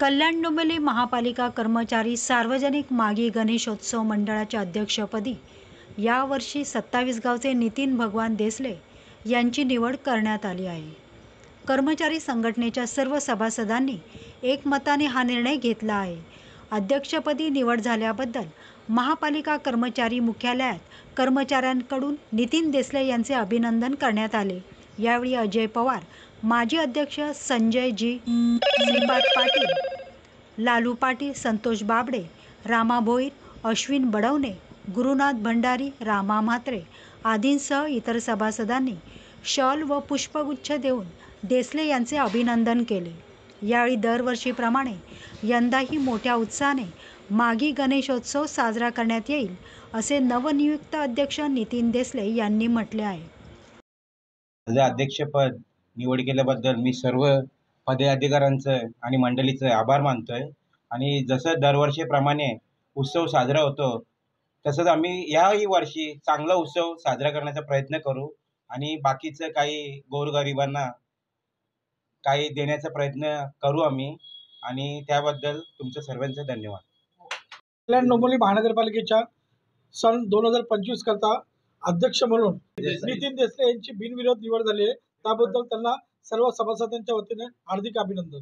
कल्याण डोंबिवली महापालिका कर्मचारी सार्वजनिक मागी गणेशोत्सव मंडळाच्या अध्यक्षपदी यावर्षी 27 गावचे नितीन भगवान देसले यांची निवड करण्यात आली आहे। कर्मचारी संघटनेच्या सर्व सभासदांनी एकमताने हा निर्णय घेतला आहे। अध्यक्षपदी निवड झाल्याबद्दल महापालिका कर्मचारी मुख्यालयात कर्मचाऱ्यांकडून नितीन देसले यांचे अभिनंदन करण्यात आले। यावेळी अजय पवार, माजी अध्यक्ष संजय जी, श्रीपाद पाटील, लालू पाटील, संतोष बाबडे, रामा भोईर, अश्विन बडवणे, गुरुनाथ भंडारी, रामा म्हात्रे आदींसह इतर सभासदांनी शॉल व पुष्पगुच्छ देऊन देसले यांचे अभिनंदन केले। यावेळी दरवर्षीप्रमाणे यंदाही मोठ्या उत्साहाने मागी गणेशोत्सव साजरा करण्यात येईल, असे नवनियुक्त अध्यक्ष नितीन देसले यांनी म्हटले आहे। अध्यक्षपद निवड केल्याबद्दल मी सर्व पदाधिकाऱ्यांचं आणि मंडळीचं आभार मानतोय। आणि जसं दरवर्षीप्रमाणे उत्सव साजरा होतो तसंच आम्ही याही वर्षी चांगला उत्सव साजरा करण्याचा प्रयत्न करू आणि बाकीचं काही गोरगरिबांना काही देण्याचा प्रयत्न करू आम्ही। आणि त्याबद्दल तुमचं सर्वांचं धन्यवाद। कल्याण डोंबिवली महानगरपालिकेच्या सन 2025 करता अध्यक्ष म्हणून नितीन देसले यांची बिनविरोध निवड झाली आहे। त्याबद्दल त्यांना सर्व सभासदांच्या वतीने हार्दिक अभिनंदन।